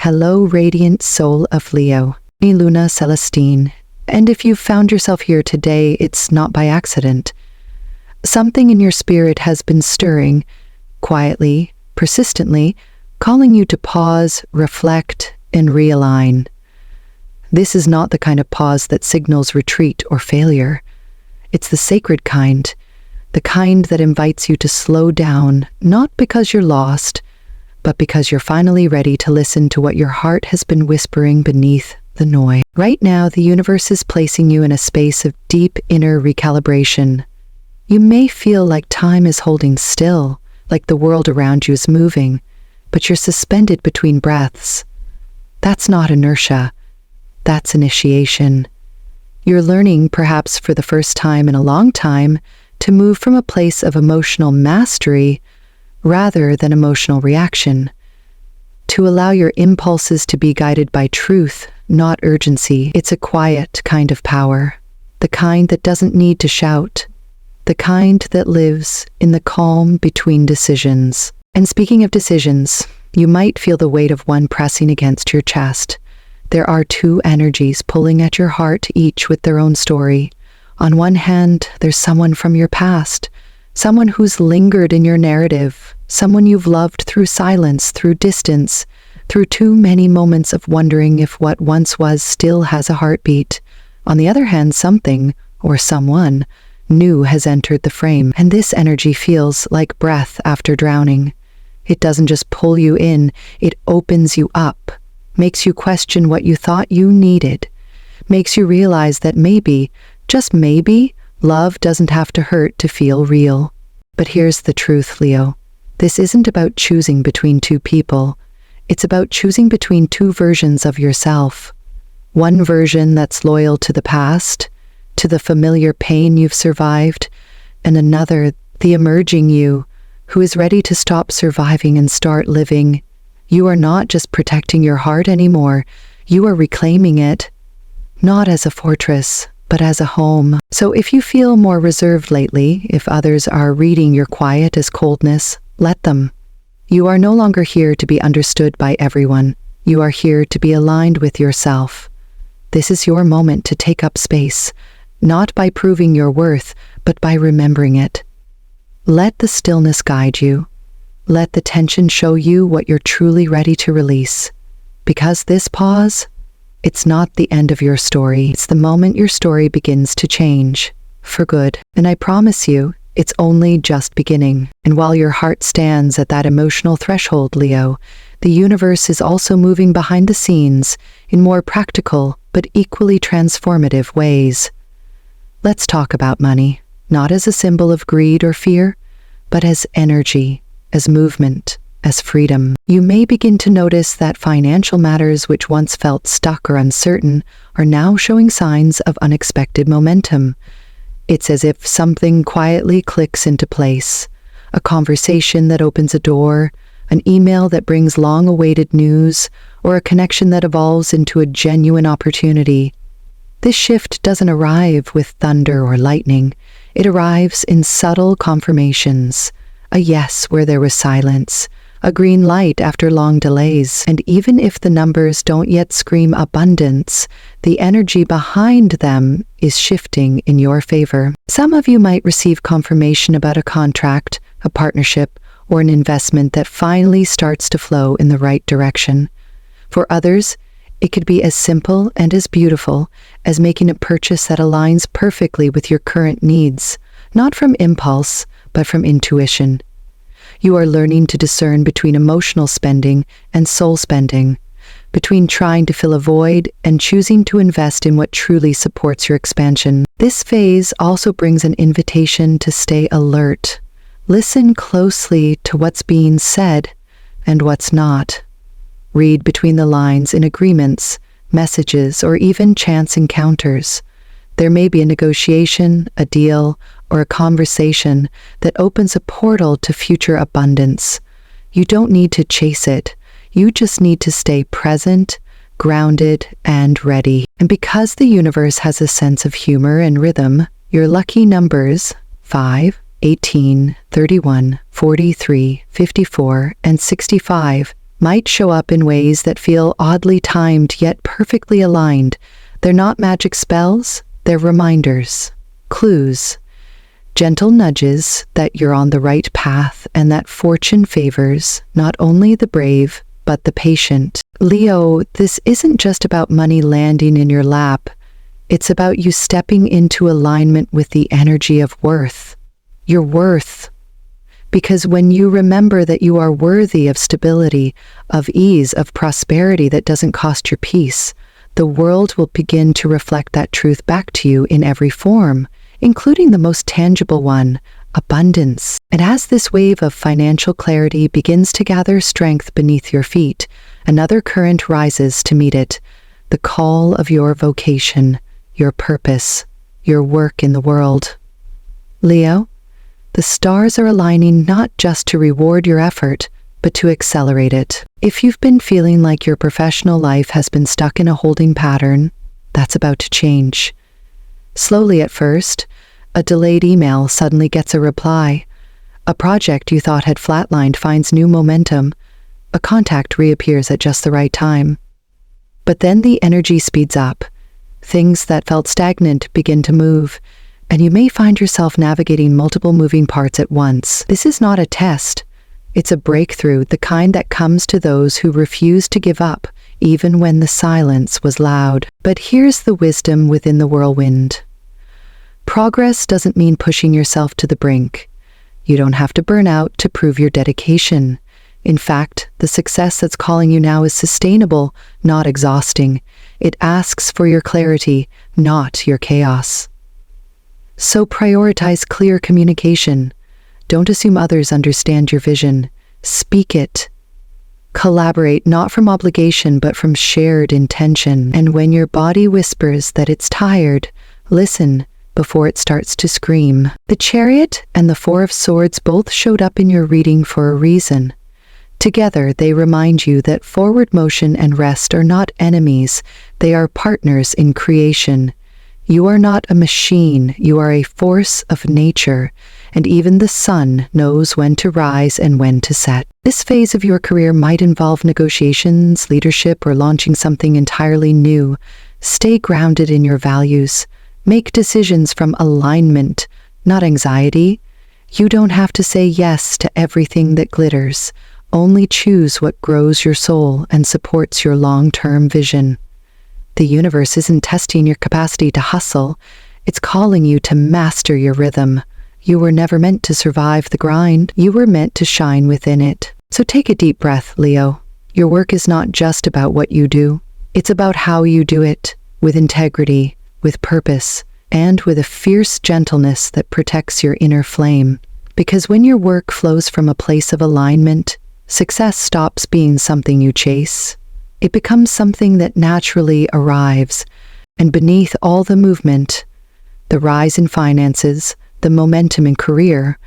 Hello, radiant soul of Leo, me Luna Celestine. And if you've found yourself here today, it's not by accident. Something in your spirit has been stirring, quietly, persistently, calling you to pause, reflect, and realign. This is not the kind of pause that signals retreat or failure. It's the sacred kind, the kind that invites you to slow down, not because you're lost, but because you're finally ready to listen to what your heart has been whispering beneath the noise. Right now, the universe is placing you in a space of deep inner recalibration. You may feel like time is holding still, like the world around you is moving, but you're suspended between breaths. That's not inertia. That's initiation. You're learning, perhaps for the first time in a long time, to move from a place of emotional mastery rather than emotional reaction, to allow your impulses to be guided by truth, not urgency. It's a quiet kind of power, the kind that doesn't need to shout, the kind that lives in the calm between decisions. And speaking of decisions, you might feel the weight of one pressing against your chest. There are two energies pulling at your heart, each with their own story. On one hand, there's someone from your past, someone who's lingered in your narrative, someone you've loved through silence, through distance, through too many moments of wondering if what once was still has a heartbeat. On the other hand, something, or someone, new has entered the frame, and this energy feels like breath after drowning. It doesn't just pull you in, it opens you up, makes you question what you thought you needed, makes you realize that maybe, just maybe, love doesn't have to hurt to feel real. But here's the truth, Leo. This isn't about choosing between two people. It's about choosing between two versions of yourself. One version that's loyal to the past, to the familiar pain you've survived, and another, the emerging you, who is ready to stop surviving and start living. You are not just protecting your heart anymore. You are reclaiming it, not as a fortress, but as a home. So if you feel more reserved lately, if others are reading your quiet as coldness, let them. You are no longer here to be understood by everyone. You are here to be aligned with yourself. This is your moment to take up space, not by proving your worth, but by remembering it. Let the stillness guide you. Let the tension show you what you're truly ready to release. Because this pause, it's not the end of your story. It's the moment your story begins to change, for good. And I promise you, it's only just beginning. And while your heart stands at that emotional threshold, Leo, the universe is also moving behind the scenes in more practical but equally transformative ways. Let's talk about money, not as a symbol of greed or fear, but as energy, as movement, as freedom. You may begin to notice that financial matters which once felt stuck or uncertain are now showing signs of unexpected momentum. It's as if something quietly clicks into place, a conversation that opens a door, an email that brings long-awaited news, or a connection that evolves into a genuine opportunity. This shift doesn't arrive with thunder or lightning. It arrives in subtle confirmations, a yes where there was silence, a green light after long delays. And even if the numbers don't yet scream abundance, the energy behind them is shifting in your favor. Some of you might receive confirmation about a contract, a partnership, or an investment that finally starts to flow in the right direction. For others, it could be as simple and as beautiful as making a purchase that aligns perfectly with your current needs, not from impulse, but from intuition. You are learning to discern between emotional spending and soul spending, between trying to fill a void and choosing to invest in what truly supports your expansion. This phase also brings an invitation to stay alert. Listen closely to what's being said and what's not. Read between the lines in agreements, messages, or even chance encounters. There may be a negotiation, a deal, or a conversation that opens a portal to future abundance. You don't need to chase it. You just need to stay present, grounded, and ready. And because the universe has a sense of humor and rhythm, your lucky numbers 5, 18, 31, 43, 54, and 65 might show up in ways that feel oddly timed yet perfectly aligned. They're not magic spells, they're reminders, clues, gentle nudges that you're on the right path and that fortune favors not only the brave, but the patient. Leo, this isn't just about money landing in your lap. It's about you stepping into alignment with the energy of worth. Your worth. Because when you remember that you are worthy of stability, of ease, of prosperity that doesn't cost your peace, the world will begin to reflect that truth back to you in every form, including the most tangible one, abundance. And as this wave of financial clarity begins to gather strength beneath your feet, another current rises to meet it, the call of your vocation, your purpose, your work in the world. Leo, the stars are aligning not just to reward your effort, but to accelerate it. If you've been feeling like your professional life has been stuck in a holding pattern, that's about to change. Slowly at first, a delayed email suddenly gets a reply. A project you thought had flatlined finds new momentum. A contact reappears at just the right time. But then the energy speeds up. Things that felt stagnant begin to move, and you may find yourself navigating multiple moving parts at once. This is not a test. It's a breakthrough, the kind that comes to those who refuse to give up, even when the silence was loud. But here's the wisdom within the whirlwind. Progress doesn't mean pushing yourself to the brink. You don't have to burn out to prove your dedication. In fact, the success that's calling you now is sustainable, not exhausting. It asks for your clarity, not your chaos. So prioritize clear communication. Don't assume others understand your vision. Speak it. Collaborate not from obligation but from shared intention. And when your body whispers that it's tired, listen before it starts to scream. The Chariot and the Four of Swords both showed up in your reading for a reason. Together, they remind you that forward motion and rest are not enemies, they are partners in creation. You are not a machine, you are a force of nature, and even the sun knows when to rise and when to set. This phase of your career might involve negotiations, leadership, or launching something entirely new. Stay grounded in your values. Make decisions from alignment, not anxiety. You don't have to say yes to everything that glitters. Only choose what grows your soul and supports your long-term vision. The universe isn't testing your capacity to hustle, it's calling you to master your rhythm. You were never meant to survive the grind, you were meant to shine within it. So take a deep breath, Leo. Your work is not just about what you do, it's about how you do it, with integrity, with purpose, and with a fierce gentleness that protects your inner flame. Because when your work flows from a place of alignment, success stops being something you chase. It becomes something that naturally arrives, and beneath all the movement, the rise in finances, the momentum in career,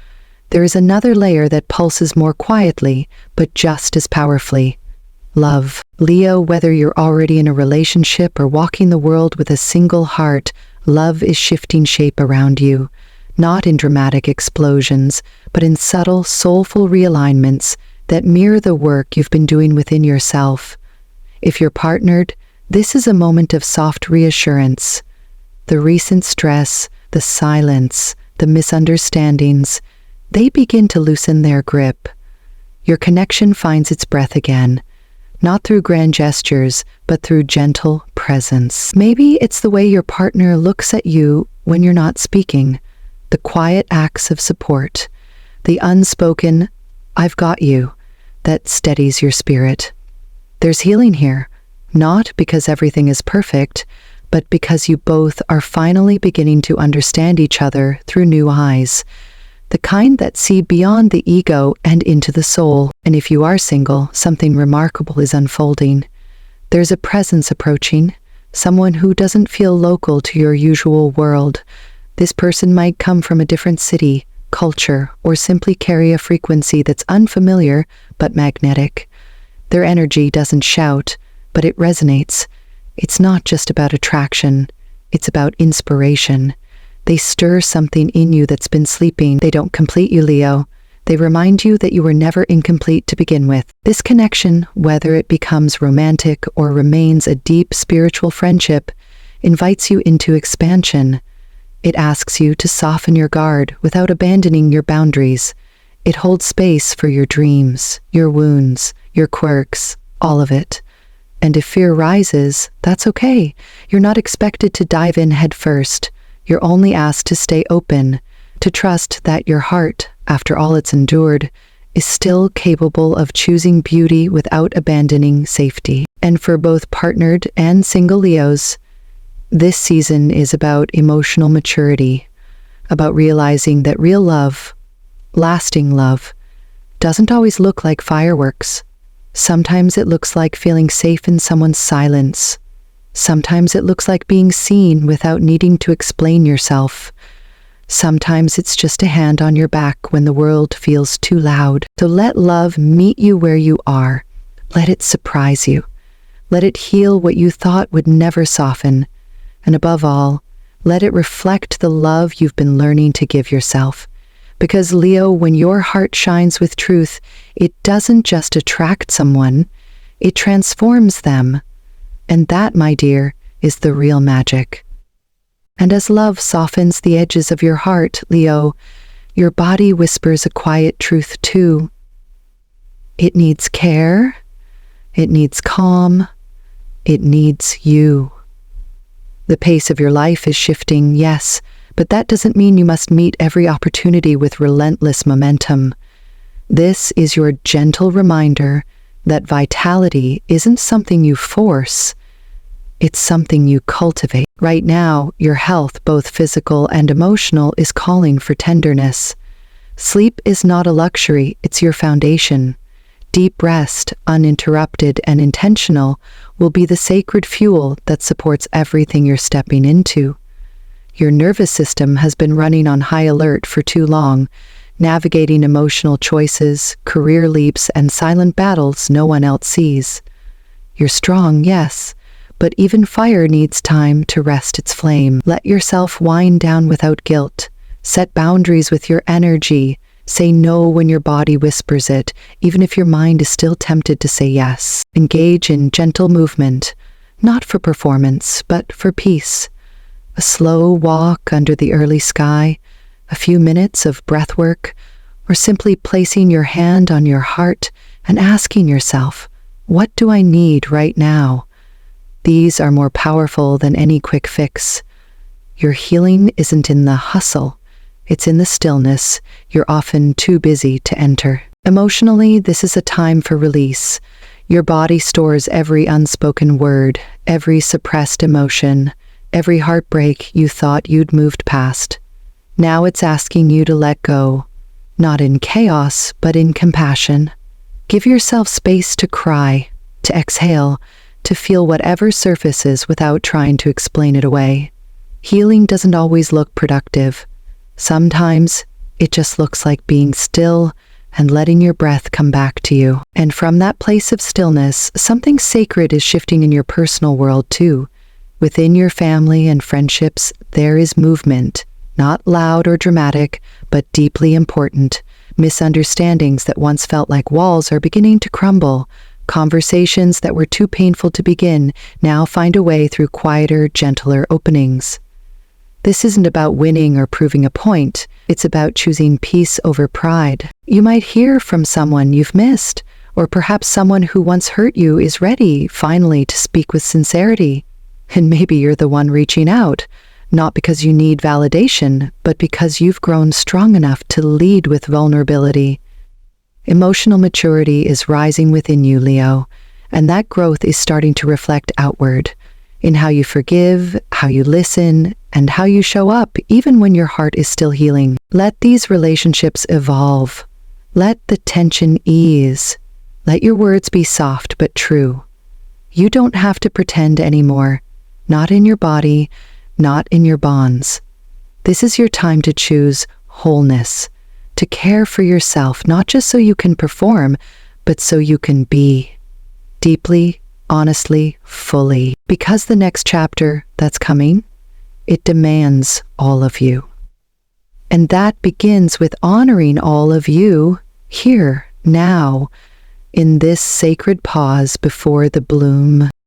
there is another layer that pulses more quietly, but just as powerfully. Love. Leo, whether you're already in a relationship or walking the world with a single heart, love is shifting shape around you, not in dramatic explosions, but in subtle, soulful realignments that mirror the work you've been doing within yourself. If you're partnered, this is a moment of soft reassurance. The recent stress, the silence, the misunderstandings, they begin to loosen their grip. Your connection finds its breath again, not through grand gestures, but through gentle presence. Maybe it's the way your partner looks at you when you're not speaking, the quiet acts of support, the unspoken, "I've got you," that steadies your spirit. There's healing here, not because everything is perfect, but because you both are finally beginning to understand each other through new eyes, the kind that see beyond the ego and into the soul. And if you are single, something remarkable is unfolding. There's a presence approaching, someone who doesn't feel local to your usual world. This person might come from a different city, culture, or simply carry a frequency that's unfamiliar but magnetic. Their energy doesn't shout, but it resonates. It's not just about attraction, it's about inspiration. They stir something in you that's been sleeping. They don't complete you, Leo. They remind you that you were never incomplete to begin with. This connection, whether it becomes romantic or remains a deep spiritual friendship, invites you into expansion. It asks you to soften your guard without abandoning your boundaries. It holds space for your dreams, your wounds, your quirks, all of it. And if fear rises, that's okay. You're not expected to dive in head first. You're only asked to stay open, to trust that your heart, after all it's endured, is still capable of choosing beauty without abandoning safety. And for both partnered and single Leos, this season is about emotional maturity, about realizing that real love, lasting love, doesn't always look like fireworks. Sometimes it looks like feeling safe in someone's silence. Sometimes it looks like being seen without needing to explain yourself. Sometimes it's just a hand on your back when the world feels too loud. So let love meet you where you are. Let it surprise you. Let it heal what you thought would never soften. And above all, let it reflect the love you've been learning to give yourself. Because Leo, when your heart shines with truth, it doesn't just attract someone, it transforms them. And that, my dear, is the real magic. And as love softens the edges of your heart, Leo, your body whispers a quiet truth too. It needs care, it needs calm, it needs you. The pace of your life is shifting, yes, but that doesn't mean you must meet every opportunity with relentless momentum. This is your gentle reminder that vitality isn't something you force, it's something you cultivate. Right now, your health, both physical and emotional, is calling for tenderness. Sleep is not a luxury, it's your foundation. Deep rest, uninterrupted and intentional, will be the sacred fuel that supports everything you're stepping into. Your nervous system has been running on high alert for too long, navigating emotional choices, career leaps, and silent battles no one else sees. You're strong, yes, but even fire needs time to rest its flame. Let yourself wind down without guilt. Set boundaries with your energy. Say no when your body whispers it, even if your mind is still tempted to say yes. Engage in gentle movement, not for performance, but for peace. A slow walk under the early sky, a few minutes of breath work, or simply placing your hand on your heart and asking yourself, what do I need right now? These are more powerful than any quick fix. Your healing isn't in the hustle, it's in the stillness you're often too busy to enter. Emotionally, this is a time for release. Your body stores every unspoken word, every suppressed emotion, every heartbreak you thought you'd moved past. Now it's asking you to let go, not in chaos, but in compassion. Give yourself space to cry, to exhale, to feel whatever surfaces without trying to explain it away. Healing doesn't always look productive. Sometimes it just looks like being still and letting your breath come back to you. And from that place of stillness, something sacred is shifting in your personal world too. Within your family and friendships, there is movement, not loud or dramatic, but deeply important. Misunderstandings that once felt like walls are beginning to crumble. Conversations that were too painful to begin now find a way through quieter, gentler openings. This isn't about winning or proving a point. It's about choosing peace over pride. You might hear from someone you've missed, or perhaps someone who once hurt you is ready, finally, to speak with sincerity. And maybe you're the one reaching out, not because you need validation, but because you've grown strong enough to lead with vulnerability. Emotional maturity is rising within you, Leo, and that growth is starting to reflect outward, in how you forgive, how you listen, and how you show up even when your heart is still healing. Let these relationships evolve. Let the tension ease. Let your words be soft but true. You don't have to pretend anymore. Not in your body, not in your bonds. This is your time to choose wholeness, to care for yourself, not just so you can perform, but so you can be. Deeply, honestly, fully. Because the next chapter that's coming, it demands all of you. And that begins with honoring all of you here, now, in this sacred pause before the bloom.